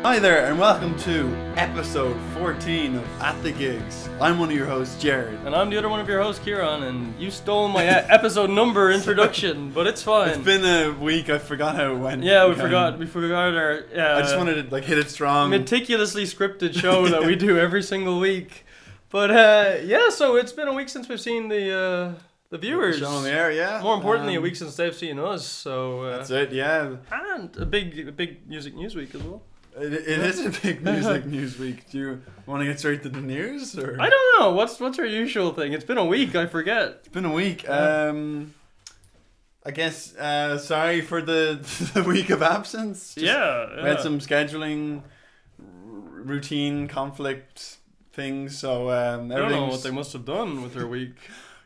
Hi there, and welcome to episode 14 of At the Gigs. I'm one of your hosts, Jared. And I'm the other one of your hosts, Kieran, and you stole my episode number introduction, but it's fine. It's been a week, I forgot how it went. Yeah, we forgot our... I just wanted to hit it strong. Meticulously scripted show that we do every single week. But yeah, so it's been a week since we've seen the viewers. Show on the air, yeah. More importantly, a week since they've seen us, so... that's it, yeah. And a big music news week as well. It is a big music news week. Do you want to get straight to the news? Or? I don't know. What's our usual thing? It's been a week. I forget. It's been a week. I guess. Sorry for the week of absence. We had some scheduling, routine conflict things. So I don't know what they must have done with their week.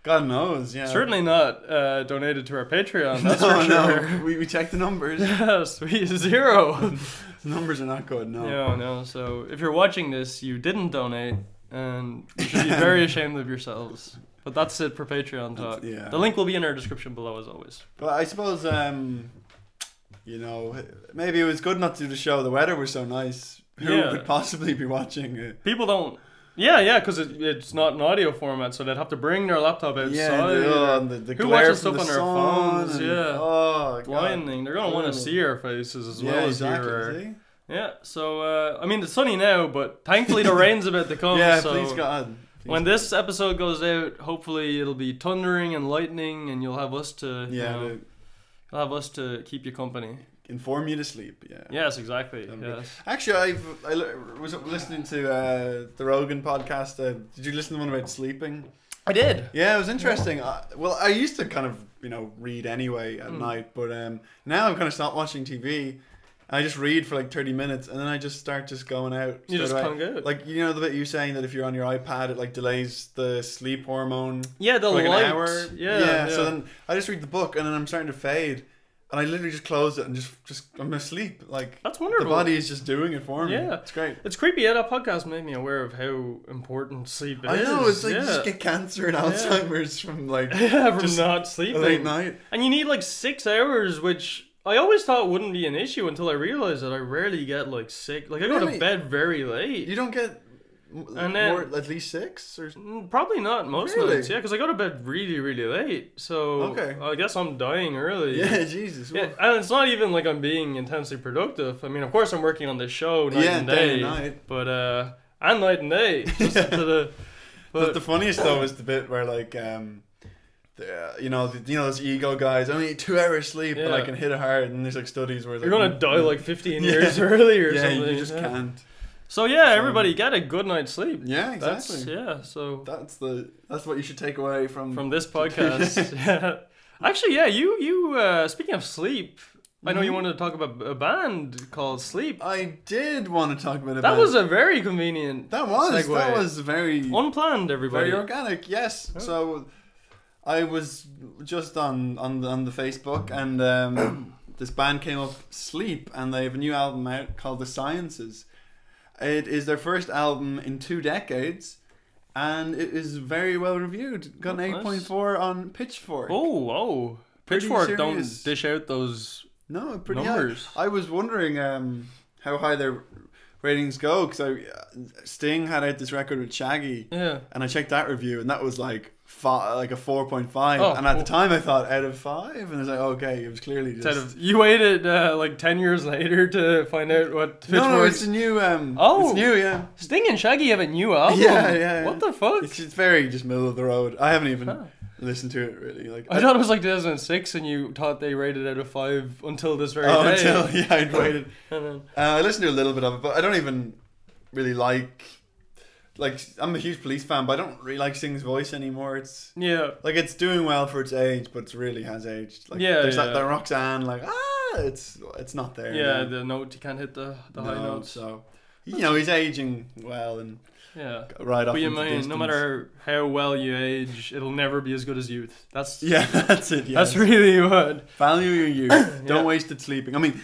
God knows, yeah. Certainly not donated to our Patreon, that's for sure. No, we checked the numbers. Yes, zero. The numbers are not good, no. Yeah, no, so if you're watching this, you didn't donate, and you should be very ashamed of yourselves. But that's it for Patreon talk. Yeah. The link will be in our description below, as always. But I suppose, maybe it was good not to do the show. The weather was so nice. Who would possibly be watching it? People don't. Yeah, because it's not an audio format, so they'd have to bring their laptop outside. Yeah, the who glare watches stuff on their phones? Blinding. They're gonna want to see our faces as well as hear. Yeah, so I mean it's sunny now, but thankfully the rain's about to come. Yeah, so please God. When this episode goes out, hopefully it'll be thundering and lightning, and you'll have us to you'll have us to keep you company. Inform you to sleep, yeah. Yes, exactly. Yes. Actually, I was listening to the Rogan podcast. Did you listen to the one about sleeping? I did. Yeah, it was interesting. I used to kind of read anyway at night, but now I'm kind of stopped watching TV. I just read for like 30 minutes, and then I just start going out. You just can't out. Like the bit you saying that if you're on your iPad, it like delays the sleep hormone. Yeah, the for like light. An hour. Yeah. So then I just read the book, and then I'm starting to fade. And I literally just close it and just I'm asleep. Like that's wonderful. The body is just doing it for me. Yeah, it's great. It's creepy. Yeah, that podcast made me aware of how important sleep is. I know. It's like you just get cancer and Alzheimer's from from not sleeping late night. And you need like 6 hours, which I always thought wouldn't be an issue until I realized that I rarely get like sick. Like I go to bed very late. You don't get. And then, more, at least 6 or probably not most nights, because I go to bed really late, so I guess I'm dying early. Yeah, Jesus. Yeah, and it's not even like I'm being intensely productive. I mean, of course I'm working on this show night and day and night, but and night and day. But the funniest though is the bit where like those ego guys only need 2 hours sleep, but I can hit it hard, and there's like studies where you're gonna die like 15 years early or something. You just can't. So everybody get a good night's sleep. Yeah, exactly. So that's what you should take away from this podcast. Yeah. Actually, you speaking of sleep, I know you wanted to talk about a band called Sleep. I did want to talk about a band. That was a very convenient segue. That was very unplanned, everybody. Very organic, yes. So I was just on the Facebook, and this band came up, Sleep, and they have a new album out called The Sciences. It is their first album in 2 decades, and it is very well reviewed. Got an 8.4 on Pitchfork. Oh, Pitchfork don't dish out those numbers. High. I was wondering how high their ratings go, because Sting had out this record with Shaggy, and I checked that review, and that was like a 4.5, and at the time I thought out of 5, and I was like, okay, it was clearly just you waited like 10 years later to find out what Pitchfork. No, it's a new it's new, yeah. Sting and Shaggy have a new album. Yeah. What the fuck? It's very just middle of the road. I haven't even listened to it really. Like I thought it was like 2006, and you thought they rated out of 5 until this very day. I'd waited. I listened to a little bit of it, but I don't even really like I'm a huge Police fan, but I don't really like Sting's voice anymore. It's it's doing well for its age, but it really has aged. There's that Roxanne it's not there. Yeah, the note, you can't hit the high notes. So he's aging well, and right off. But no matter how well you age, it'll never be as good as youth. That's it. Yes. That's really what. Value your youth. Don't waste it sleeping. I mean,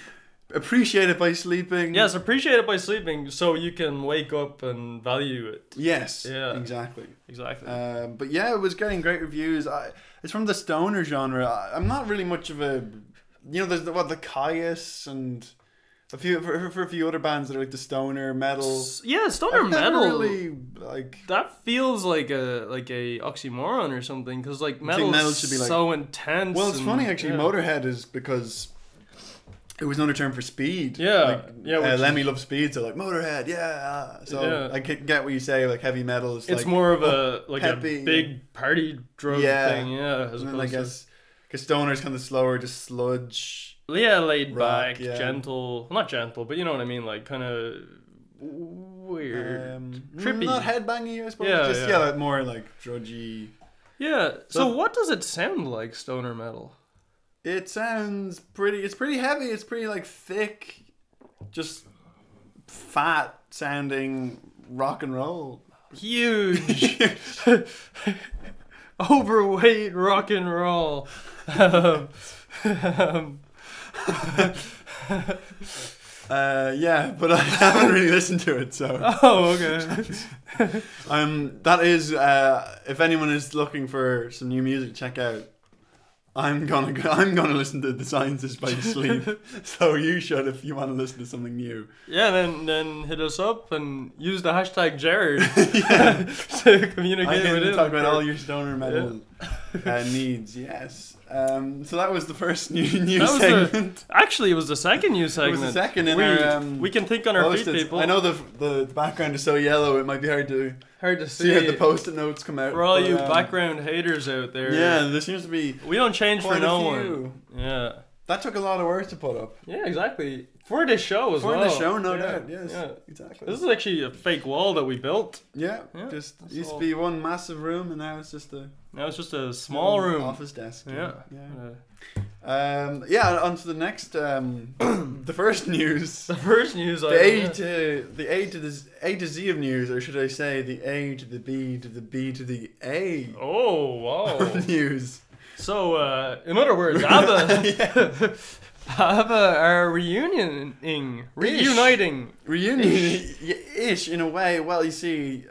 appreciate it by sleeping. Yes, appreciate it by sleeping, so you can wake up and value it. Yes. Yeah. Exactly. But it was getting great reviews. It's from the stoner genre. I'm not really much of a. There's the Caius and for a few other bands that are like the stoner metal. Yeah, stoner metal. Really, like that feels like a oxymoron or something, because like metal should be like, so intense. Well, it's funny actually. Motorhead is because it was another term for speed. Yeah, like, Lemmy loves speed, so like Motorhead. Yeah, so I get what you say. Like heavy metal is it's like more of a big party drug thing. Yeah, as opposed I guess because stoner's kind of slower, just sludge. Yeah, laid back, gentle. Well, not gentle, but you know what I mean. Like kind of weird, trippy. Not headbangy, I suppose. Like more like drudgy. Yeah. So what does it sound like, stoner metal? It sounds pretty. It's pretty heavy. It's pretty like thick, just fat sounding rock and roll. Huge, overweight rock and roll. Yeah, but I haven't really listened to it, so. Oh, okay. That is, if anyone is looking for some new music to check out, I'm gonna listen to The Sciences by Sleep. So you should if you want to listen to something new. Yeah, then hit us up and use the hashtag Jared to communicate with him. Talk about all your stoner metal needs. Yes. So that was the first new segment. Actually, it was the second new segment. It was the second in our. We can think on our feet, people. I know the background is so yellow; it might be hard to see how the post-it notes come out. For all you background haters out there. Yeah, there seems to be. We don't change for no one. Yeah. That took a lot of work to put up. Yeah, exactly. For this show as well. For the show, no doubt. Yes, exactly. This is actually a fake wall that we built. Yeah, just used to be one massive room, and now it's just a small room. Office desk. Yeah. On to the next. The first news. The first news. The A to Z of news, or should I say the A to the B to the B to the A. Oh wow! News. So, in other words, ABBA are reuniting, ish in a way. Well, you see,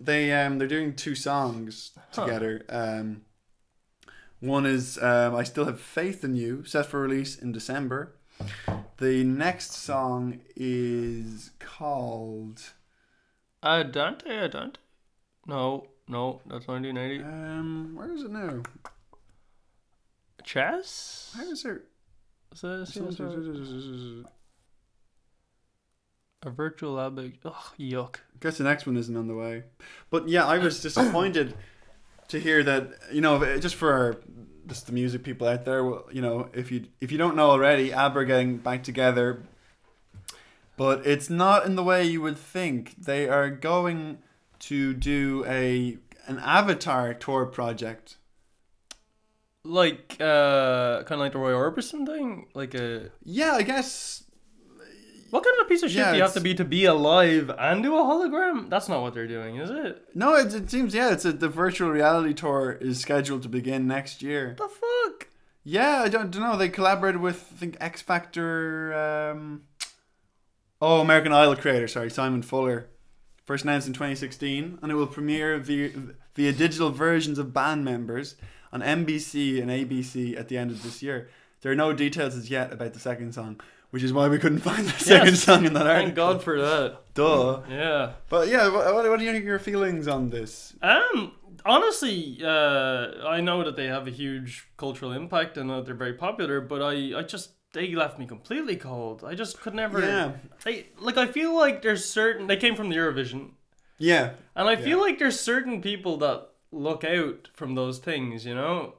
they're doing 2 songs together. One is "I Still Have Faith in You," set for release in December. The next song is called Dante. No, that's 1980. Where is it now? Chess? How is there? A virtual abbey. Ugh, yuck. Guess the next one isn't on the way. But yeah, I was disappointed to hear that, just for just the music people out there, if you don't know already, ABBA are getting back together. But it's not in the way you would think. They are going to do an Avatar tour project. Like, kind of like the Roy Orbison thing? Yeah, I guess. What kind of a piece of shit do you have to be alive and do a hologram? That's not what they're doing, is it? No, it seems, the virtual reality tour is scheduled to begin next year. The fuck? Yeah, I don't know. They collaborated with, I think, X Factor, American Idol creator, Simon Fuller. First announced in 2016, and it will premiere via digital versions of band members on NBC and ABC at the end of this year. There are no details as yet about the second song, which is why we couldn't find the second song in that article. Thank God for that. Duh. Yeah. But yeah, what do you think your feelings on this? Honestly, I know that they have a huge cultural impact and that they're very popular, but they left me completely cold. I just could never. Yeah. I feel like there's certain. They came from the Eurovision. Yeah. And I feel like there's certain people that look out from those things, oh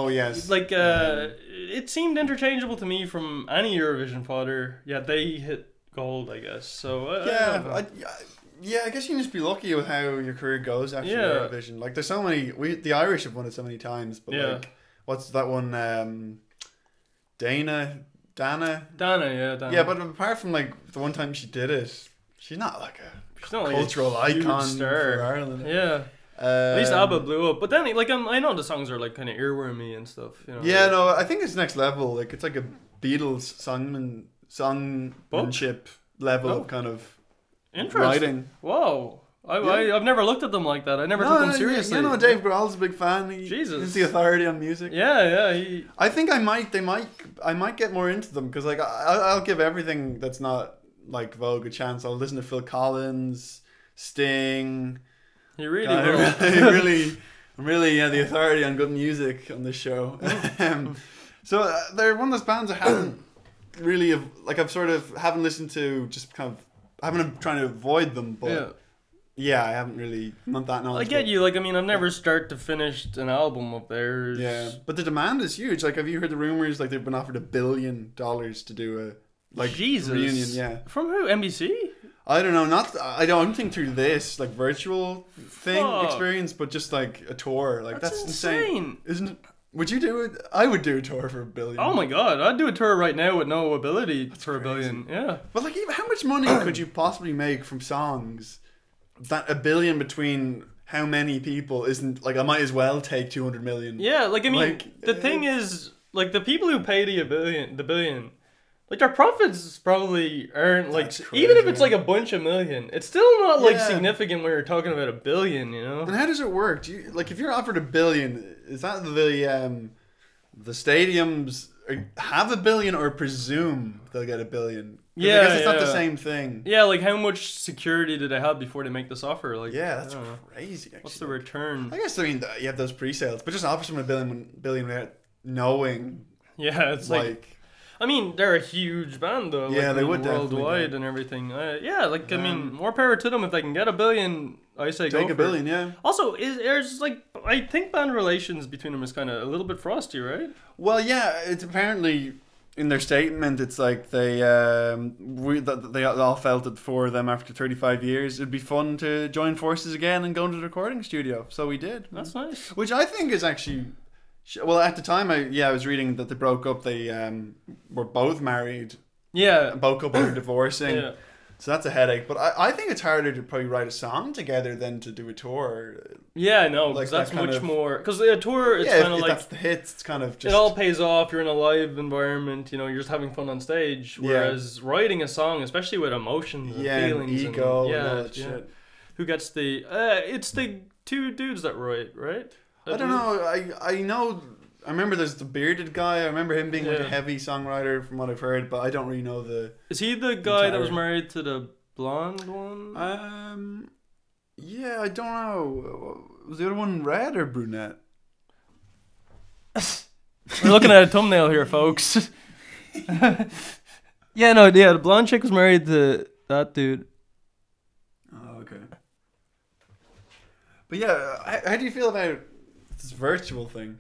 yes. It seemed interchangeable to me from any Eurovision fodder. Yeah, they hit gold, I guess. So I guess you can just be lucky with how your career goes after Eurovision. Like, there's so many. The Irish have won it so many times, but what's that one? Dana. Yeah, but apart from the one time she did it, she's not like a cultural icon for Ireland. Yeah. At least ABBA blew up, but then I know the songs are kind of earwormy and stuff. Yeah, no, I think it's next level. It's like a Beatles songmanship level of kind of interesting writing. Whoa, I've never looked at them like that. I never took them seriously. You know, Dave Grohl's a big fan. He's the authority on music. Yeah. I think I might get more into them because like I'll give everything that's not like Vogue a chance. I'll listen to Phil Collins, Sting. You really will. I'm really the authority on good music on this show. So they're one of those bands I haven't really haven't listened to, just kind of I haven't been trying to avoid them, but I haven't really not that knowledgeable. I get you. Like, I mean, I've never start to finished an album of theirs. Yeah, but the demand is huge. Like, have you heard the rumors? Like, they've been offered $1 billion to do a reunion. Yeah, from who? NBC? I don't know. I don't think through this like virtual experience, but just like a tour. Like that's insane, isn't it? Would you do it? I would do a tour for $1 billion. Oh my god, I'd do a tour right now with no ability for $1 billion. Yeah, but like, even how much money could you possibly make from songs? That $1 billion between how many people isn't like I might as well take 200 million. Yeah, like I mean, like, the thing is, like the people who pay the billion. Like their profits probably aren't like crazy, even if it's like a bunch of million, it's still not like significant when you're talking about $1 billion, you know. And how does it work? Do you like if you're offered $1 billion, is that the stadiums have $1 billion or presume they'll get $1 billion? Yeah, I guess it's not the same thing. Yeah, like how much security did they have before they make this offer? Like that's crazy. Actually, what's the return? I guess you have those pre-sales, but just offer someone $1 billion without knowing. Yeah, it's like I mean, they're a huge band though. Yeah, like, they would worldwide and everything. I mean, more power to them if they can get $1 billion. I say take go $1 billion. Yeah. Also, there's like I think band relations between them is kind of a little bit frosty, right? Well, yeah, it's apparently in their statement. It's like they all felt that for them after 35 years, it'd be fun to join forces again and go into the recording studio. So we did. That's nice. Which I think is actually. Well, at the time, I was reading that they broke up. They were both married. Yeah. Both couples were divorcing. Yeah. So that's a headache. But I think it's harder to probably write a song together than to do a tour. Yeah, no, like that's much more. Because a tour, it's kind of like that's the hits. It's kind of just it all pays off. You're in a live environment. You know, you're just having fun on stage. Whereas writing a song, especially with emotions and feelings, and ego, and all that shit. Who gets the? It's the two dudes that write, right? I don't know. I know. I remember there's the bearded guy. I remember him being like a heavy songwriter from what I've heard, but I don't really know the. Is he the guy that was married to the blonde one? Yeah, I don't know. Was the other one red or brunette? We're looking at a thumbnail here, folks. The blonde chick was married to that dude. Oh, okay. But yeah, how do you feel about this virtual thing?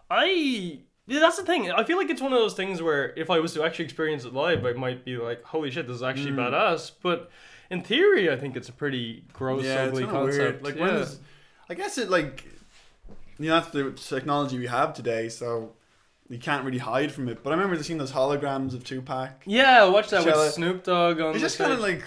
That's the thing. I feel like it's one of those things where if I was to actually experience it live, I might be like, holy shit, this is actually badass. But in theory, I think it's a pretty gross, ugly concept. Weird. Like, I guess it like, that's the technology we have today, so you can't really hide from it. But I remember seeing those holograms of Tupac. Yeah, I watched that with Snoop Dogg on. It's just kind of like,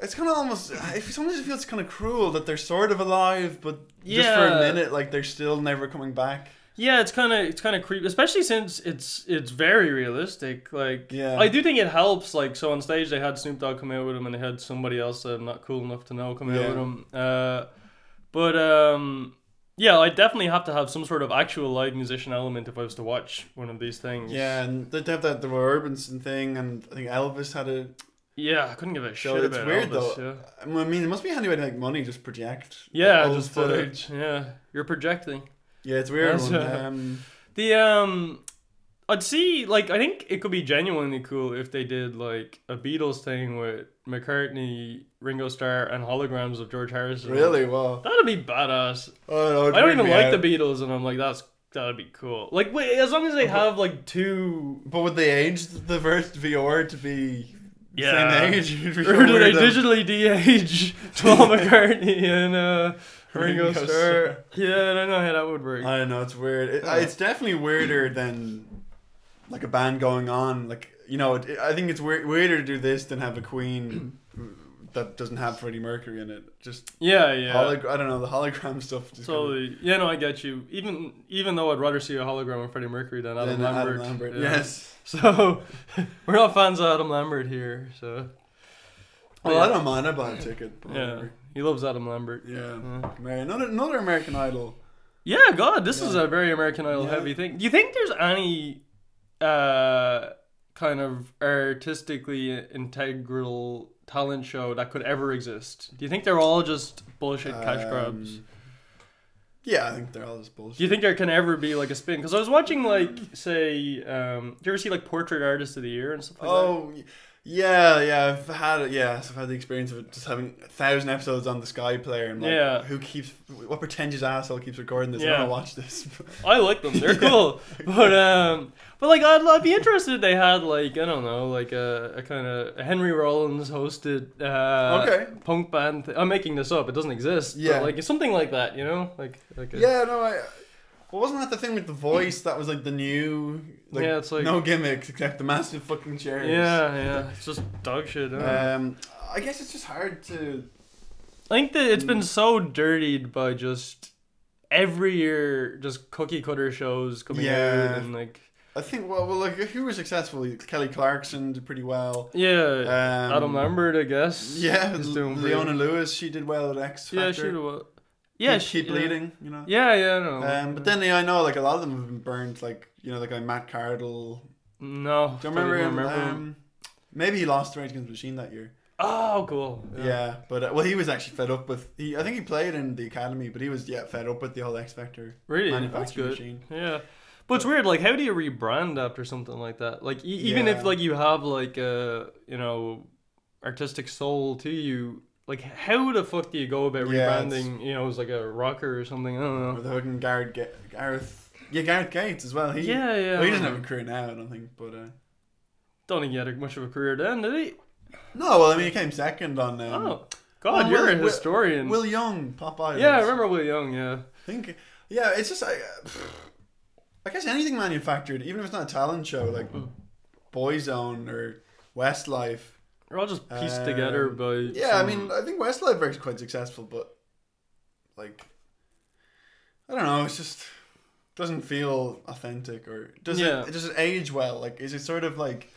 it's kind of almost. Sometimes it feels kind of cruel that they're sort of alive, but just for a minute, like they're still never coming back. Yeah, it's kind of creepy, especially since it's very realistic. Like, I do think it helps. Like, so on stage they had Snoop Dogg come out with him, and they had somebody else that I'm not cool enough to know come out with him. I definitely have to have some sort of actual live musician element if I was to watch one of these things. Yeah, and they'd have the Urbanson thing, and I think Elvis had a. Yeah, I couldn't give a shit about It's weird Elvis, though. Yeah. I mean, it must be handy to make money just project. Yeah, just footage. Yeah, you're projecting. Yeah, it's weird. I'd see, like, I think it could be genuinely cool if they did, like, a Beatles thing with McCartney, Ringo Starr, and holograms of George Harrison. Really? Wow. That'd be badass. Oh, no, I don't even like the Beatles, and I'm like, that'd be cool. Like, wait, as long as they have, like, two... But would they age the first VR to be... same age? Or do they digitally de-age Paul McCartney and... Ringo Starr. Yeah, I don't know how that would work. I don't know, it's weird. It's definitely weirder than like a band going on. Like, I think it's weirder to do this than have a Queen that doesn't have Freddie Mercury in it. Just I don't know, the hologram stuff. Totally. Yeah, no, I get you. Even though I'd rather see a hologram of Freddie Mercury than Adam Lambert. Yes. So we're not fans of Adam Lambert here. So. Well, I don't mind. I bought a ticket. Yeah. He loves Adam Lambert. Yeah. Another American Idol. Yeah, God, this is a very American Idol heavy thing. Do you think there's any kind of artistically integral talent show that could ever exist? Do you think they're all just bullshit cash grabs? Yeah, I think they're all just bullshit. Do you think there can ever be like a spin? Because I was watching like, say, do you ever see like Portrait Artist of the Year and stuff like that? Oh, yeah, I've had it. Yeah, so I've had the experience of just having 1,000 episodes on the Sky Player. And like, what pretentious asshole keeps recording this? I don't want to watch this. I like them; they're cool. But like, I'd be interested if they had like, I don't know, like a kind of Henry Rollins hosted punk band. I'm making this up; it doesn't exist. Yeah, but like something like that, you know, Well, wasn't that the thing with The Voice? That was like the new, it's like no gimmicks except the massive fucking chairs. Yeah, it's just dog shit. I guess it's just hard to. I think that it's been so dirtied by just every year, just cookie cutter shows coming out and like. I think like who was successful? Kelly Clarkson did pretty well. Yeah, Adam Lambert, I guess. Yeah, Leona Lewis, she did well at X Factor. Yeah, she did well. Yeah, keep bleeding, you know. Yeah, I know. But then I know like a lot of them have been burnt, like the guy Matt Cardle. No, do you remember him? Maybe he lost to Rage Against the Machine that year. Oh, cool. Yeah, but he was actually fed up with. I think he played in the academy, but he was fed up with the whole X Factor. Really, that's good. Machine. Yeah, but it's weird. Like, how do you rebrand after something like that? Like, even if like you have like artistic soul to you. Like, how the fuck do you go about rebranding, as like a rocker or something? I don't know. Or the fucking Gareth Gates as well. He doesn't have a career now, I don't think, but... Don't think he had much of a career then, did he? No, well, I mean, he came second on... God, you're a historian. Will Young, Pop Idols. Yeah, I remember Will Young, yeah. It's just... I guess anything manufactured, even if it's not a talent show, like Boyzone or Westlife... They're all just pieced together by... Yeah, I mean, I think Westlife is quite successful, but, like, I don't know, it's just doesn't feel authentic, or does it age well? Like, is it sort of like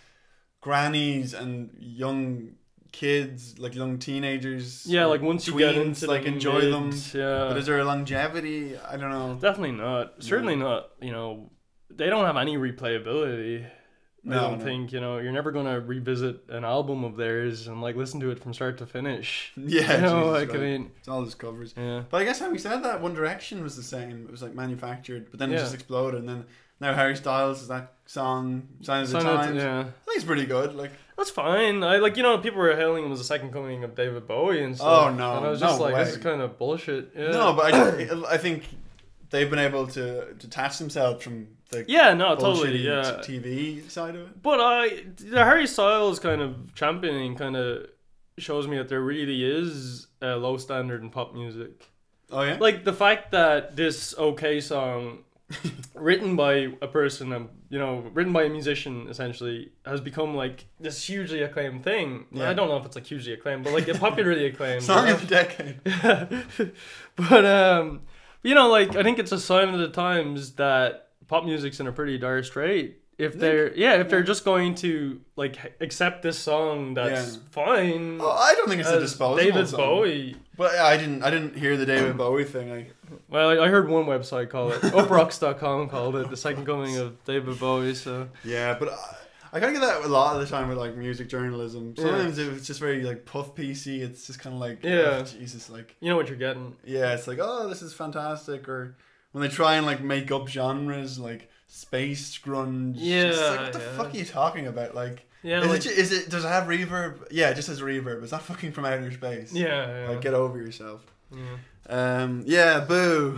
grannies and young kids, like young teenagers? Yeah, like once you get into like enjoy them. Yeah. But is there a longevity? I don't know. Definitely not. Certainly not. They don't have any replayability. I don't think, you're never going to revisit an album of theirs and, like, listen to it from start to finish. Yeah, I mean... It's all just covers. Yeah. But I guess having said that, One Direction was the same. It was, like, manufactured, but then it just exploded. And then now Harry Styles is that song, Sign of the Times. Yeah. I think it's pretty good. Like, that's fine. People were hailing him as the second coming of David Bowie and stuff. Oh, no. And I was just this is kind of bullshit. Yeah. No, but I think they've been able to detach themselves from the totally TV side of it. But the Harry Styles kind of championing kind of shows me that there really is a low standard in pop music. Oh yeah, like the fact that this OK song, written by a person, written by a musician, essentially has become like this hugely acclaimed thing. Yeah. I don't know if it's like hugely acclaimed, but like popularly acclaimed. Song of the decade. But I think it's a sign of the times that pop music's in a pretty dire strait. If they're just going to like accept this song, that's fine. Oh, I don't think it's a disposable David song. Bowie. But I didn't hear the David Bowie thing. I heard one website call it uprocks.com called it the second coming of David Bowie. So yeah, but I kind of get that a lot of the time with like music journalism. Sometimes if it's just very like puff PC, it's just kind of like Jesus, like you know what you're getting. Yeah, it's like this is fantastic, or when they try and like make up genres like space grunge. Yeah, it's like, what the fuck are you talking about? Like, does it have reverb? Yeah, it just has reverb. It's not fucking from outer space. Yeah. Like, get over yourself. Yeah. Boo,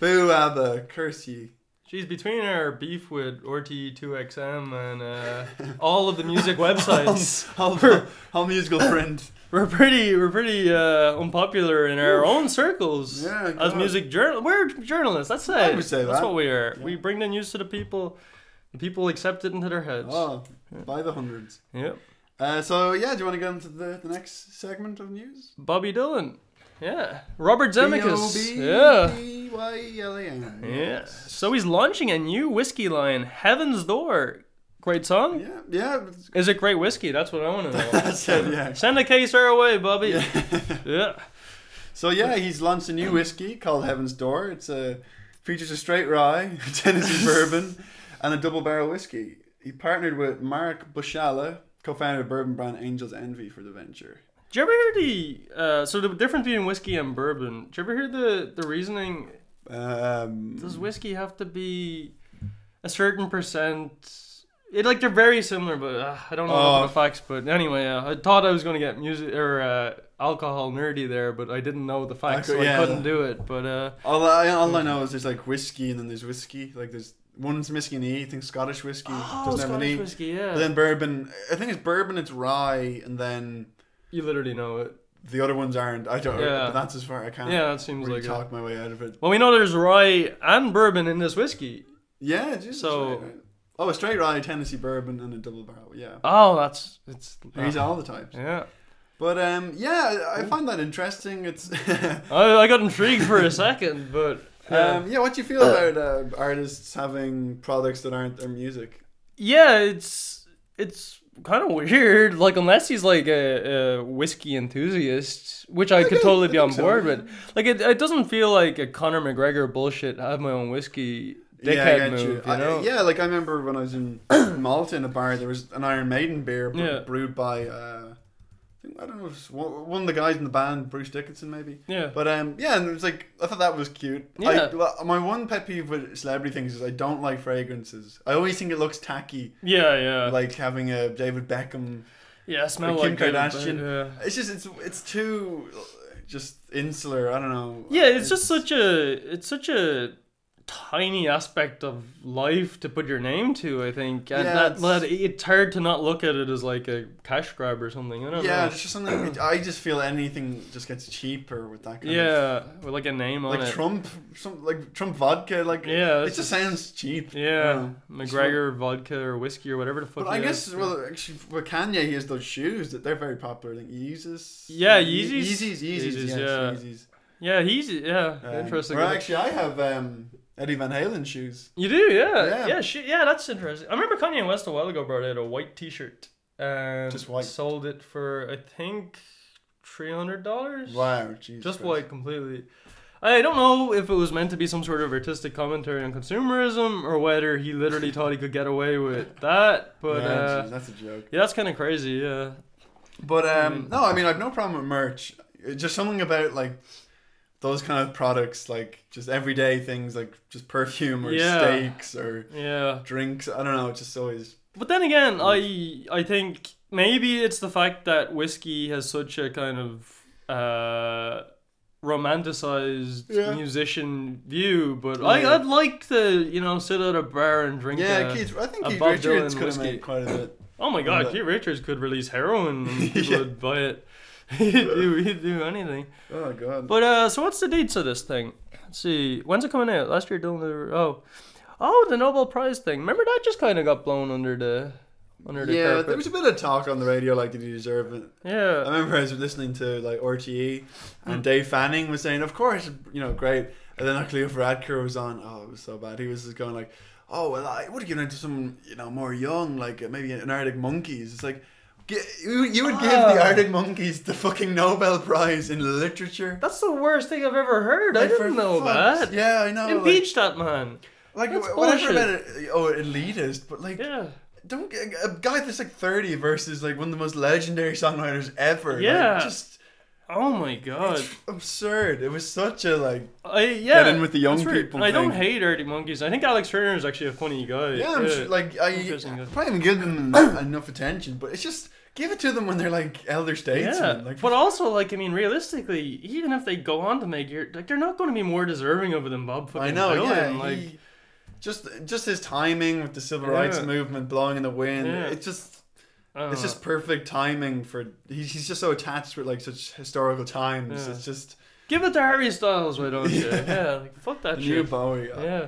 boo, ABBA, curse ye. Jeez, between our beef with RT2XM and all of the music websites, all musical print. We're pretty unpopular in our own circles as music we're journalists. That's it. I would say that's that. What we are. Yeah. We bring the news to the people. The people accept it into their heads. By the hundreds. Yep. So do you want to get into the next segment of news? Bobby Dylan. Yeah. Robert Zemeckis. B-O-B-Y-L-A-N. Yeah. So he's launching a new whiskey line, Heaven's Door. Great song? Yeah. Is it great whiskey? That's what I want to know. That's it, yeah. Send a case our way, Bobby. Yeah. So yeah, he's launched a new whiskey called Heaven's Door. It's features a straight rye, Tennessee bourbon, and a double barrel whiskey. He partnered with Mark Bushala, co-founder of bourbon brand Angel's Envy, for the venture. Did you ever hear the difference between whiskey and bourbon? Did you ever hear the reasoning? Does whiskey have to be a certain percent? They're very similar, but I don't know the facts. But anyway, I thought I was going to get music or alcohol nerdy there, but I didn't know the facts, so I couldn't do it. But all I know is there's like whiskey, and then there's whiskey. Like there's one's whiskey and E. I think Scottish whiskey doesn't have an E. Whiskey, yeah. But then bourbon. I think it's bourbon. It's rye, and then you literally know it. The other ones aren't. I don't. Yeah. But that's as far I can't. Yeah, that seems really like talk my way out of it. Well, we know there's rye and bourbon in this whiskey. Yeah, just so. Right. Oh, a straight rye, Tennessee bourbon, and a double barrel. Yeah. Oh, He's all the types. Yeah. But I find that interesting. It's. I got intrigued for a second, but. What do you feel about artists having products that aren't their music? Yeah, it's kind of weird. Like, unless he's like a whiskey enthusiast, which I could totally be on board with. Like, it doesn't feel like a Conor McGregor bullshit. I have my own whiskey. Dickhead move, you know? I remember when I was in Malta in a bar, there was an Iron Maiden beer brewed by I don't know, if one of the guys in the band, Bruce Dickinson maybe. Yeah. But and it was like, I thought that was cute. Yeah. My one pet peeve with celebrity things is I don't like fragrances. I always think it looks tacky. Yeah. Like having a David Beckham. Yeah, smell Kim like Kardashian. Yeah. It's just it's too just insular. I don't know. Yeah, it's such a tiny aspect of life to put your name to, I think, and it's hard to not look at it as like a cash grab or something. I don't know. It's just something. I just feel anything just gets cheaper with that kind of with like a name on it, like Trump vodka. Like it just sounds cheap. Yeah, McGregor vodka or whiskey or whatever the fuck. But I guess actually with Kanye, he has those shoes that they're very popular. I think Yeezys. Yeah, Yeezys. Yeezys. Yeah, Yeezys. Yeah, interesting. Or actually, I have Eddie Van Halen shoes. You do, yeah. Yeah, that's interesting. I remember Kanye West a while ago brought out a white t-shirt. Just white. Sold it for, I think, $300. Wow, Jesus. Just white completely. I don't know if it was meant to be some sort of artistic commentary on consumerism or whether he literally thought he could get away with that. But geez, that's a joke. Yeah, that's kind of crazy, yeah. But no, I mean, I've no problem with merch. It's just something about like those kind of products, like just everyday things, like just perfume or steaks or drinks. I don't know. It's just always. But then again, I think maybe it's the fact that whiskey has such a kind of romanticized musician view. But I'd like to sit at a bar and drink. Yeah, I think Keith Richards could have made quite a bit. Oh my God, Keith Richards could release heroin and people would buy it. He'd do anything. Oh God. But so what's the dates of this thing? Let's see. When's it coming out? Last year, the Nobel Prize thing. Remember that just kind of got blown under the carpet. There was a bit of talk on the radio, like, did he deserve it? Yeah. I remember I was listening to like RTE, and Dave Fanning was saying, of course, great. And then Cleo Varadkar was on. Oh, it was so bad. He was just going like, oh well, I would have given it to someone more young, like maybe an Arctic Monkeys. It's like. You would give the Arctic Monkeys the fucking Nobel Prize in literature? That's the worst thing I've ever heard. I didn't know that. Yeah, I know. Impeach that man. Like, whatever about it, elitist, but like, don't a guy that's like 30 versus like one of the most legendary songwriters ever. Yeah. Like, just. Oh my God. It's absurd. It was such a like. Get in with the young people. I don't hate Arctic Monkeys. I think Alex Turner is actually a funny guy. Yeah, I'm sure, like I probably haven't given them enough attention, but it's just. Give it to them when they're like elder statesmen. Yeah, like, but also like realistically, even if they go on to make they're not going to be more deserving of it than Bob fucking Dylan. Like, just his timing with the civil rights movement blowing in the wind. Yeah. It's just perfect timing for. He's just so attached with like such historical times. Yeah. It's just give it to Harry Styles, why don't you? Yeah, like, fuck that shit. New Bowie. Yeah.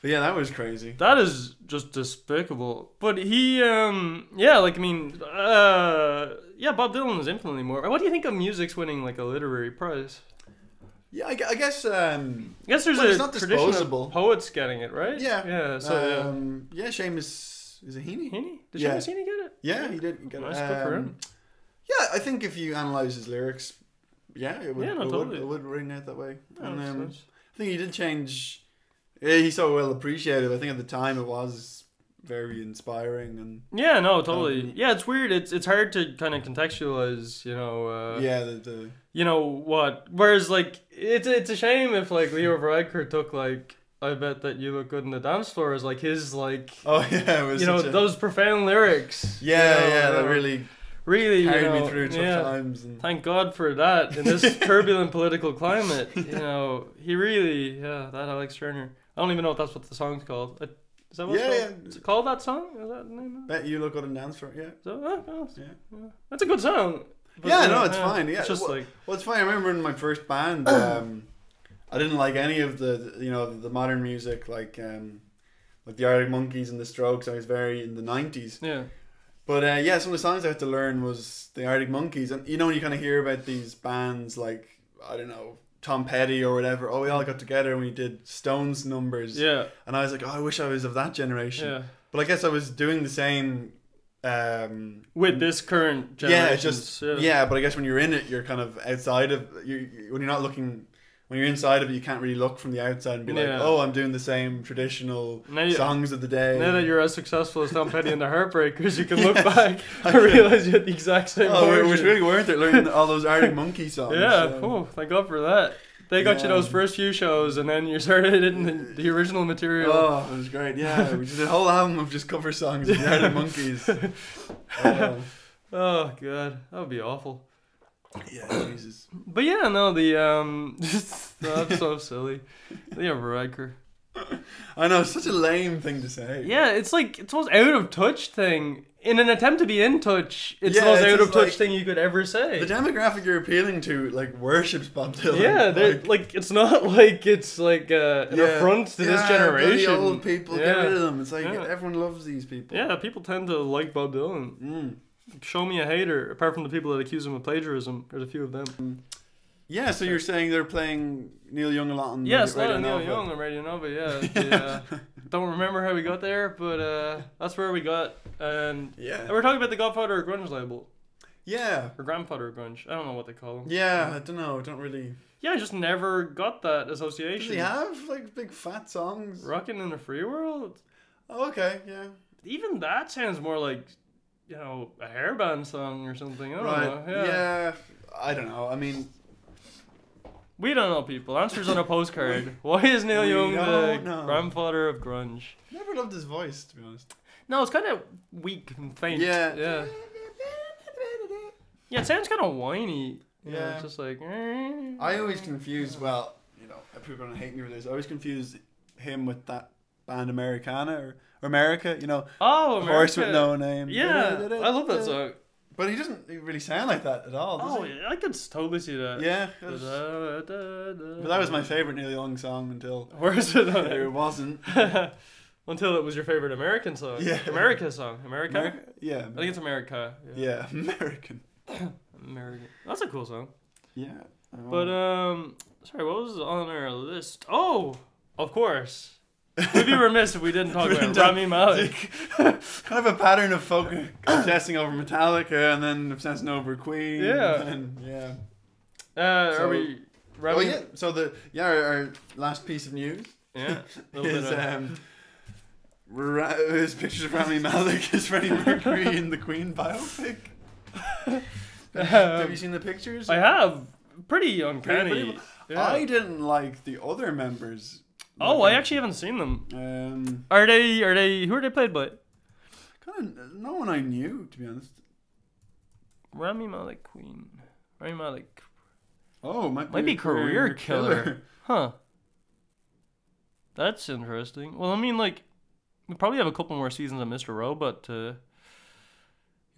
But yeah, that was crazy. That is just despicable. But he, Bob Dylan is infinitely more. What do you think of music's winning like a literary prize? Yeah, I guess. There's it's not tradition disposable. Of poets getting it, right? Yeah. Yeah. So Seamus is it Heaney? Did Seamus Heaney get it? Yeah, he did get it. Nice, good for him. Yeah, I think if you analyze his lyrics, yeah, it would. Yeah, no, totally. It would ring out that way. Yeah, And that's- I think he did change. Yeah, he's so well appreciated. I think at the time it was very inspiring and. Yeah, no, totally. Yeah, it's weird. It's hard to kind of contextualize, Yeah, the you know what? Whereas like it's a shame if like Leo Varadkar took like I bet that you look good in the dance floor as like his like oh yeah, it was those profound lyrics. Yeah, that really carried me through tough times. And thank God for that in this turbulent political climate. He really that Alex Turner. I don't even know if that's what the song's called. Is that what it's called? Is it called that song? Is that the name of it? Bet you look good in dance floor. Yeah. So, yeah. That's a good song. But, yeah, no, it's fine. Yeah, it's just it's fine. I remember in my first band, I didn't like any of the modern music like the Arctic Monkeys and the Strokes. I was very in the 90s. Yeah. But some of the songs I had to learn was the Arctic Monkeys, and when you kind of hear about these bands like I don't know Tom Petty or whatever. Oh, we all got together and we did Stones numbers. Yeah. And I was like, oh, I wish I was of that generation. Yeah. But I guess I was doing the same. With this current generation. Yeah, but I guess when you're in it, you're kind of outside of when you're not looking. When you're inside of it, you can't really look from the outside and be like, oh, I'm doing the same traditional songs of the day. Now that you're as successful as Tom Petty and the Heartbreakers, you can look back and realize you had the exact same version. Which really weren't there, learning all those Arctic Monkey songs. Yeah, so. Thank God for that. They got you those first few shows, and then you started in the original material. Oh, it was great. Yeah, we did a whole album of just cover songs of the Arctic Monkeys. Oh, God. That would be awful. Yeah, Jesus. But yeah, no, that's so silly. Yeah, Varadkar. I know, it's such a lame thing to say. Yeah, it's like, it's the most out of touch thing. In an attempt to be in touch, it's the most out of touch thing you could ever say. The demographic you're appealing to, like, worships Bob Dylan. Yeah, like it's not like it's like an affront to this generation. The old people, get rid of them. It's like, everyone loves these people. Yeah, people tend to like Bob Dylan. Show me a hater, apart from the people that accuse him of plagiarism. There's a few of them. Yeah, so you're saying they're playing Neil Young a lot on Radio Nova? Yes, Neil Young on Radio Nova, yeah. Don't remember how we got there, but that's where we got. And we're talking about the Godfather of Grunge label. Yeah. Or Grandfather of Grunge. I don't know what they call them. Yeah, I don't know. I don't really... Yeah, I just never got that association. Does he have, like, big fat songs? Rockin' in the Free World? Oh, okay, yeah. Even that sounds more like... a hairband song or something. I don't know. Yeah, I don't know. I mean, we don't know, people. Answers on a postcard. Why is Neil Young the grandfather of grunge? Never loved his voice, to be honest. No, it's kind of weak and faint. Yeah. Yeah, it sounds kind of whiny. Yeah. It's just like... I always confuse, people are going to hate me for this. I always confuse him with that band Americana or America, Oh, America. Horse with No Name. Yeah, I love that song. But he doesn't really sound like that at all, does he? I could totally see that. Yeah. But that was my favourite Neil Young song until... Horse with No Name. It wasn't. Until it was your favourite American song. Yeah. America song. America? Yeah. I think it's America. Yeah, American. American. That's a cool song. Yeah. But, sorry, what was on our list? Oh, of course. We'd be remiss if we didn't talk about Rami Malek. Kind of a pattern of folk obsessing over Metallica and then obsessing over Queen. Yeah. Are we... Rami? Oh, yeah. So our last piece of news is pictures of Rami Malek as Freddie Mercury in the Queen biopic. Have you seen the pictures? I have. Pretty uncanny. I didn't like the other members. Oh, I actually haven't seen them. Are they? Who are they played by? Kind of no one I knew, to be honest. Rami Malek Queen. Rami Malek. Oh, might be career killer. Huh. That's interesting. Well, I mean, like, we probably have a couple more seasons of Mr. Robot to.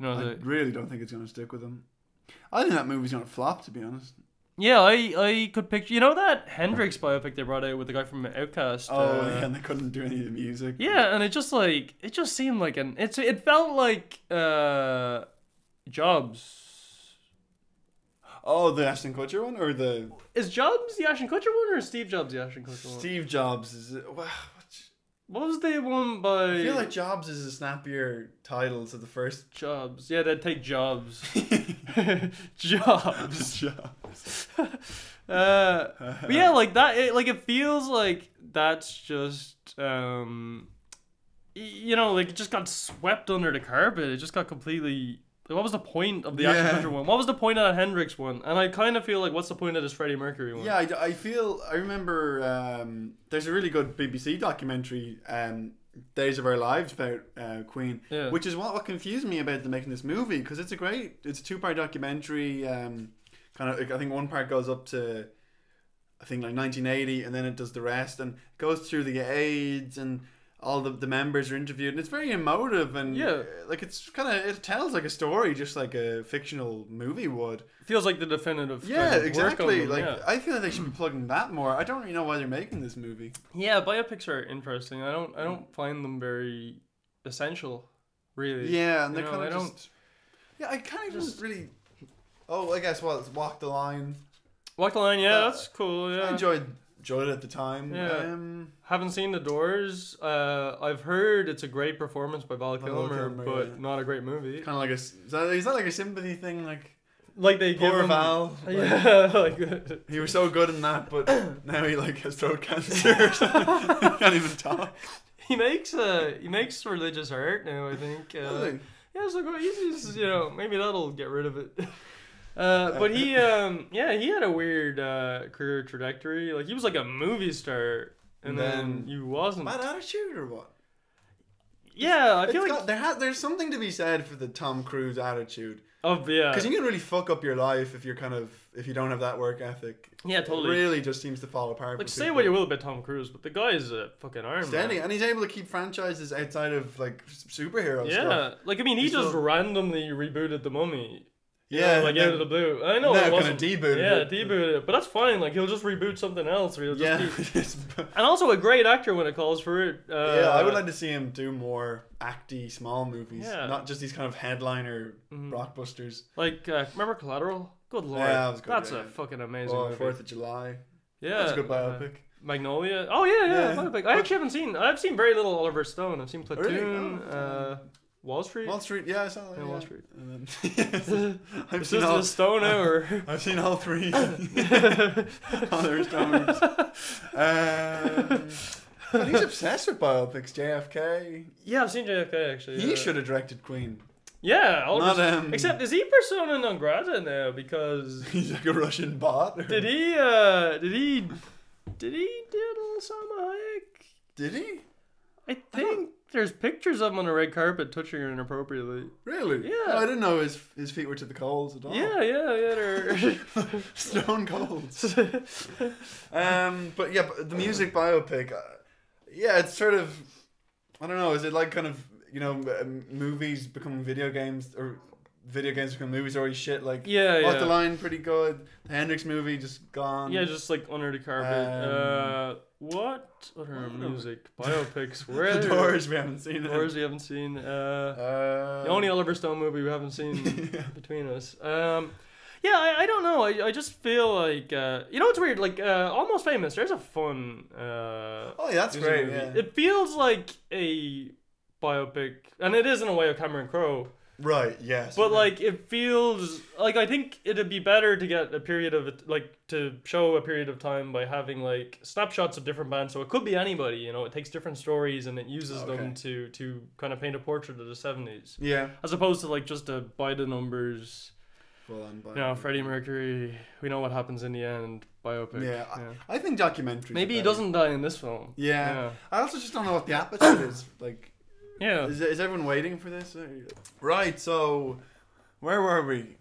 I really don't think it's going to stick with him. I think that movie's going to flop, to be honest. Yeah, I could picture... that Hendrix biopic they brought out with the guy from Outkast. And they couldn't do any of the music. Yeah, and it just seemed like it felt like Jobs. Oh, the Ashton Kutcher one? Or the... Is Jobs the Ashton Kutcher one, or is Steve Jobs the Ashton Kutcher one? Steve Jobs is... What was the one by... I feel like Jobs is a snappier title to the first... Jobs. Yeah, they'd take Jobs. Jobs. But yeah, like that. It feels like that's just you know, like it just got swept under the carpet. It just got completely. Like, what was the point of the Ashton Kutcher one? What was the point of that Hendrix one? And I kind of feel like, what's the point of this Freddie Mercury one? Yeah, I remember there's a really good BBC documentary, Days of Our Lives, about Queen, which is what confused me about them making this movie, because it's a 2-part documentary. Kind of, I think one part goes up to, I think like 1980, and then it does the rest, and goes through the AIDS and all the members are interviewed, and it's very emotive, and like it's kind of, it tells like a story just like a fictional movie would. Feels like the definitive exactly work on them, I feel like they should be plugging that more. I don't really know why they're making this movie. Biopics are interesting. I don't find them very essential, really. And they're kind of just I kind of just really I guess Walk the Line. Walk the Line, that's cool. I enjoyed it at the time. Haven't seen The Doors. I've heard it's a great performance by Val Kilmer, but not a great movie. Kind of like is that like a sympathy thing, like they give him, Val. Like he was so good in that, but now he like has throat cancer or something. He can't even talk. He makes religious art now, I think. Really? Yeah, so he's maybe that'll get rid of it. But he had a weird career trajectory. Like he was like a movie star, and then he wasn't. Bad attitude or what? Yeah, I feel like there's something to be said for the Tom Cruise attitude. Because you can really fuck up your life if you don't have that work ethic. Yeah, totally. It really just seems to fall apart. Like say what you will about Tom Cruise, but the guy is a fucking arm. Steady, and he's able to keep franchises outside of like superhero stuff. Yeah, like I mean, he just randomly rebooted The Mummy. Yeah, like out of the blue. I know it wasn't. Debooted debooted it, but that's fine. Like he'll just reboot something else, or he'll just and also a great actor when it calls for it. I would like to see him do more acty small movies, not just these kind of headliner blockbusters. Like remember Collateral? Good lord, that was good, that's a fucking amazing movie. 4th of July. Yeah, that's a good biopic. Magnolia. Oh yeah. Biopic. I actually haven't seen. I've seen very little Oliver Stone. I've seen Platoon. Really? Wall Street. Yeah, I saw that. Wall Street. And then, I've seen all the Stone hour. I've seen all 3 Oliver Stones. But he's obsessed with biopics. JFK. Yeah, I've seen JFK actually. He should have directed Queen. Yeah, except is he persona non grata now because he's like a Russian bot? Did he diddle Salma Hayek? Did he? I think there's pictures of him on the red carpet touching her inappropriately. Really? Yeah. Oh, I didn't know his feet were to the coals at all. Yeah, they're stone cold. But the music biopic, it's sort of, I don't know, is it like kind of, movies becoming video games, or video games become movies already shit, like Walk the Line pretty good, the Hendrix movie just gone. Yeah, just like under the carpet. What other music biopics? Where The Doors we haven't seen. We haven't seen. The only Oliver Stone movie we haven't seen between us. I don't know. I just feel like it's weird. Like Almost Famous. There's a fun. That's great. Movie. Yeah. It feels like a biopic, and it is in a way of Cameron Crowe. Right. Yes. But like it feels like I think it'd be better to get a period of it, like to show a period of time by having like snapshots of different bands. So it could be anybody. It takes different stories and it uses them to kind of paint a portrait of the 70s. Yeah. As opposed to like just a by the numbers. Freddie Mercury. We know what happens in the end. Biopic. Yeah. I think documentaries. Maybe he doesn't die in this film. Yeah. I also just don't know what the appetite is like. Yeah. Is everyone waiting for this? Right, so where were we?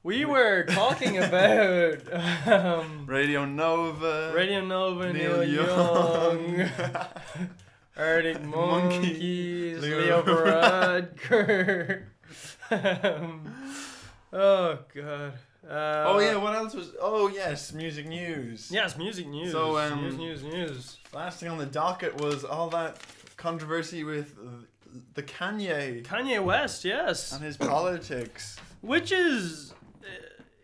We were talking about Radio Nova, Neil Young, Arctic Monkeys, Leo Varadkar. Oh god. What else was? Oh yes, music news. Yes, music news. So news. Last thing on the docket was all that controversy with the Kanye West, yes, and his politics, which is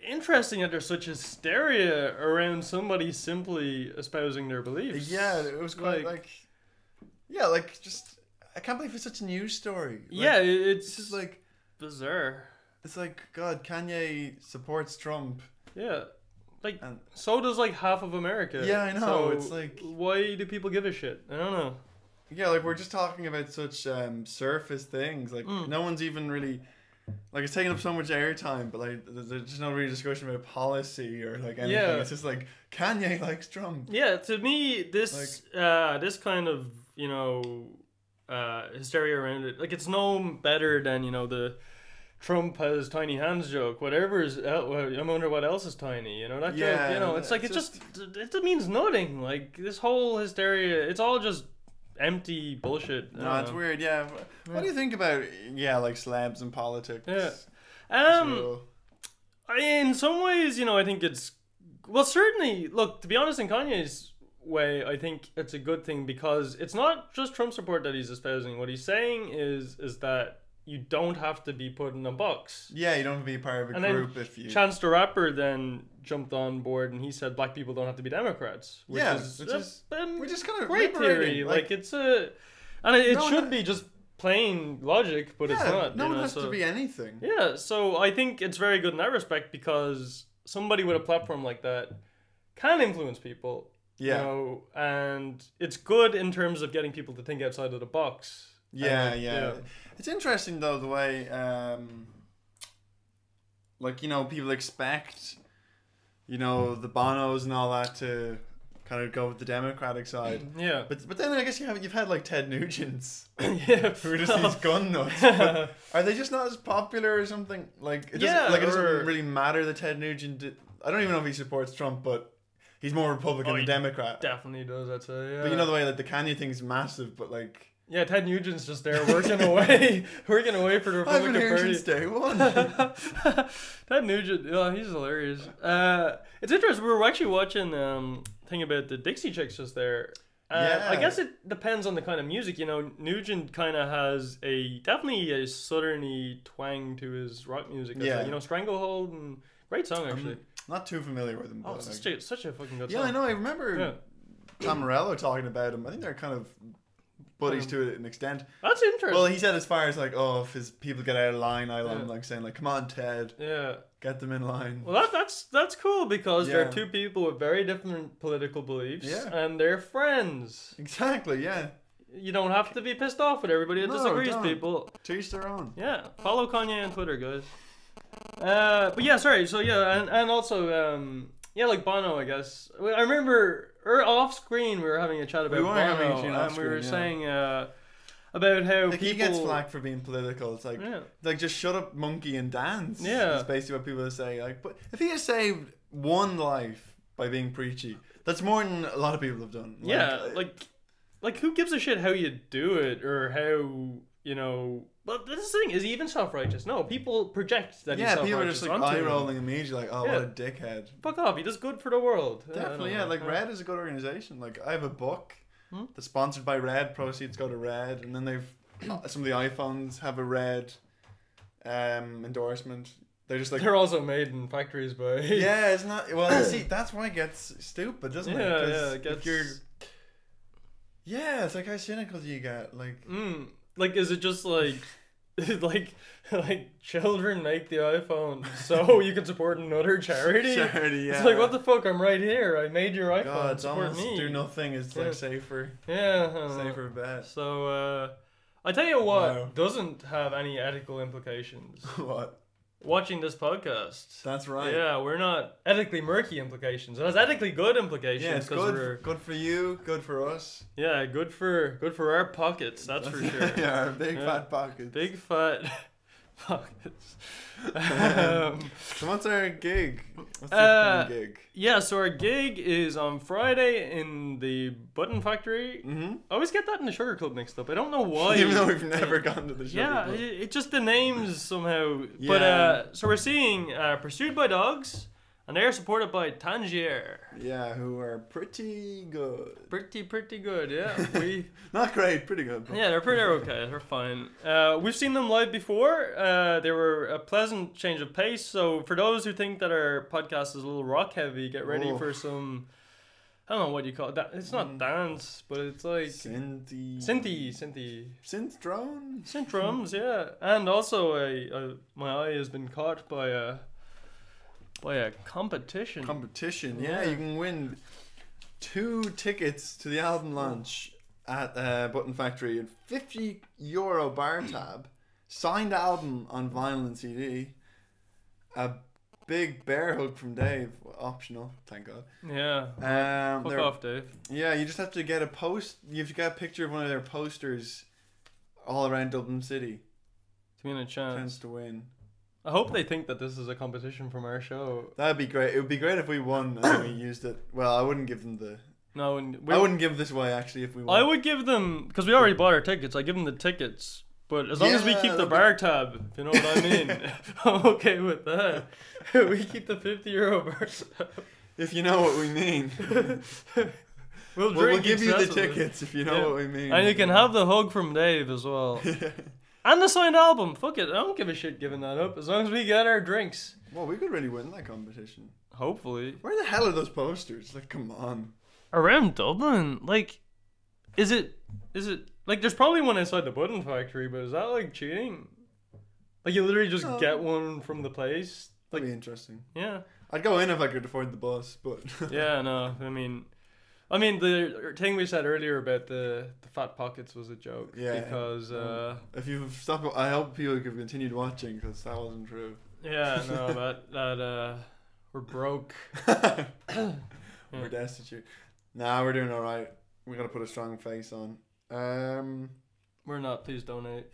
interesting that there's such hysteria around somebody simply espousing their beliefs. Yeah, it was quite just I can't believe it's such a news story. It's just like bizarre. It's like, God, Kanye supports Trump. Yeah. like, And so does like half of America. Yeah, I know. So It's like, why do people give a shit? I don't know. yeah, like we're just talking about such surface things. Like no one's even really like it's taking up so much airtime, but like there's just no really discussion about policy or like anything. Yeah. It's just like Kanye likes Trump. Yeah, to me, this this kind of, you know, hysteria around it, like, it's no better than, you know, the Trump has tiny hands joke. Whatever is, I wonder what else is tiny. You know, that joke. You know, it's like, it just means nothing. Like, this whole hysteria, it's all just empty bullshit. No, it's weird. Yeah. What do you think about like celebs and politics? Yeah. So, In some ways, you know, I think it's, well, certainly, look, to be honest, in Kanye's way, I think it's a good thing because it's not just Trump support that he's espousing. What he's saying is that you don't have to be put in a box. yeah, you don't have to be part of a group if you. Chance the Rapper then jumped on board and he said black people don't have to be Democrats. Which is kind of great theory. Like it's a, and it should be just plain logic, but it's not. No one has to be anything. Yeah, so I think it's very good in that respect because somebody with a platform like that can influence people. Yeah. You know, and it's good in terms of getting people to think outside of the box. Yeah. It's interesting though the way, like, you know, people expect, you know, the Bonos and all that to kind of go with the Democratic side. Yeah. But then I guess you've had like Ted Nugent's. Yeah. Who are just these gun nuts. But are they just not as popular or something? Like it doesn't really matter that Ted Nugent I don't even know if he supports Trump, but he's more Republican than Democrat. Definitely does, I'd say. Yeah. But you know the way like the Kanye thing's massive, but like. Yeah, Ted Nugent's just there working away for the Republican I've been here Party. since day one. Ted Nugent, he's hilarious. It's interesting. We were actually watching thing about the Dixie Chicks just there. I guess it depends on the kind of music. You know, Nugent kind of has definitely a southerny twang to his rock music. Yeah. You know, Stranglehold, and great song actually. Not too familiar with him. Oh, it's such a fucking good song. Yeah, I know. I remember Tom Morello talking about him. I think they're kind of buddies to an extent. That's interesting. Well, he said as far as like, if his people get out of line, I'm like saying like, come on, Ted. Yeah. Get them in line. Well, that's cool because they're two people with very different political beliefs. Yeah. And they're friends. Exactly. Yeah. You don't have to be pissed off with everybody that disagrees, people. To each their own. Yeah. Follow Kanye on Twitter, guys. But yeah, sorry. So yeah, and also like Bono, I guess. I remember off screen we were having a chat about Bono, and we were saying about how like people... he gets flack for being political. It's like like just shut up, monkey, and dance. Yeah, that's basically what people say. Like, but if he has saved one life by being preachy, that's more than a lot of people have done. Like, yeah, like who gives a shit how you do it or how, you know. But this thing is he even self-righteous? No, people project that he's self-righteous. Yeah, people are just like eye-rolling immediately, like, what a dickhead. Fuck off, he does good for the world. Definitely, like Red is a good organization. Like, I have a book that's sponsored by Red, proceeds go to Red, and then they've, some of the iPhones have a Red endorsement. They're just like... They're also made in factories by... Yeah, it's not... Well, see, that's why it gets stupid, doesn't it? Yeah, it gets... If you're... Yeah, it's like how cynical do you get? Like... Like, is it just like, like children make the iPhone so you can support another charity? Yeah. It's like, what the fuck? I'm right here. I made your iPhone. God, support me. Do nothing is like safer. Yeah. Safer bet. So, I tell you what doesn't have any ethical implications. What? Watching this podcast. That's right. Yeah, we're not ethically murky implications. It has ethically good implications. Yeah, it's good. Good for you. Good for us. Yeah, good for our pockets. That's for sure. Yeah, our big fat pockets. Big fat pockets. So what's our gig? What's the gig? Yeah, so our gig is on Friday in the Button Factory. I always get that in the Sugar Club mixed up. I don't know why. Even though we've never gone to the Sugar Club. Yeah, it just the names somehow. Yeah. But so we're seeing Pursued by Dogs, and they're supported by Tangier. Yeah, who are pretty good. Pretty good, yeah. Not great, pretty good. Yeah, they're okay. They're fine. We've seen them live before. They were a pleasant change of pace. So for those who think that our podcast is a little rock heavy, get ready for some... I don't know what you call it. It's not dance, but it's like... Synth drone? Synth drums, yeah. And also, my eye has been caught by Boy, a competition. Competition, yeah. You can win 2 tickets to the album launch at Button Factory and €50 bar tab, signed album on vinyl and CD, a big bear hug from Dave, optional, thank God. Yeah. Fuck off, Dave. Yeah, you just have to get you have to get a picture of one of their posters all around Dublin City to win a chance to win. I hope they think that this is a competition from our show. That'd be great. It would be great if we won and we used it. Well, I wouldn't give them the... No, I wouldn't give this away, actually, if we won. I would give them... Because we already bought our tickets. I give them the tickets. But as long as we keep the bar tab, if you know what I mean, I'm okay with that. We keep the €50 bar tab. If you know what we mean. We'll give you the tickets if you know what we mean. And you can have the hug from Dave as well. And the signed album. Fuck it. I don't give a shit giving that up. As long as we get our drinks. Well, we could really win that competition. Hopefully. Where the hell are those posters? Like, come on. Around Dublin? Like, is it... Like, there's probably one inside the Button Factory, but is that, like, cheating? Like, you literally just get one from the place? Like, that'd be interesting. Yeah. I'd go in if I could afford the bus, but... Yeah, no. I mean, the thing we said earlier about the fat pockets was a joke. Yeah. Because... if you've stopped... I hope people have continued watching, because that wasn't true. Yeah, no, that we're broke. We're destitute. Nah, we're doing alright. We gotta put a strong face on. We're not. Please donate.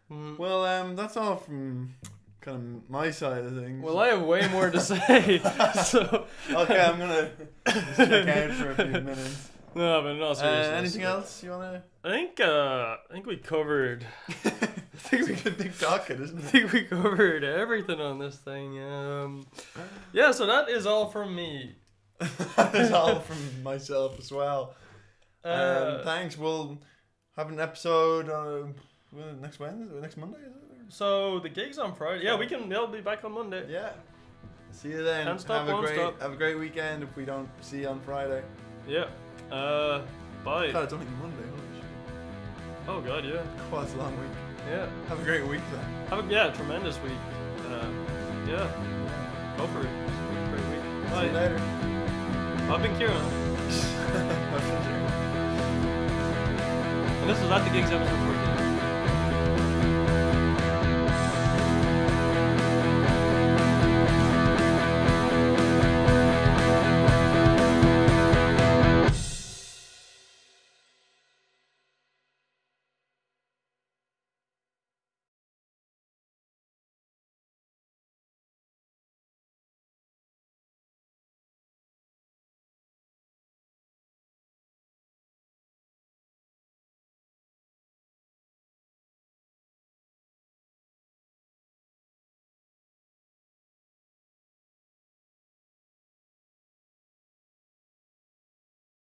Well, that's all from kind of my side of things. Well, I have way more to say. So okay, I'm gonna just check out for a few minutes. No, but not seriously. Anything else you wanna? I think we covered. I think we could be talking, isn't it? I think we covered everything on this thing. Yeah. So that is all from me. That is all from myself as well. Thanks. We'll have an episode next Wednesday, next Monday. Is it? So the gig's on Friday. Yeah, they'll be back on Monday. Yeah. See you then. Can't stop, have a great weekend. If we don't see you on Friday. Yeah. Bye. God, it's only Monday. Oh God, yeah. Oh, it's a long week. Yeah. Have a great week then. Have a tremendous week. Yeah. Go for it. Great week. Bye. See you later. I've been Kieran. And this is at the gigs episode 14.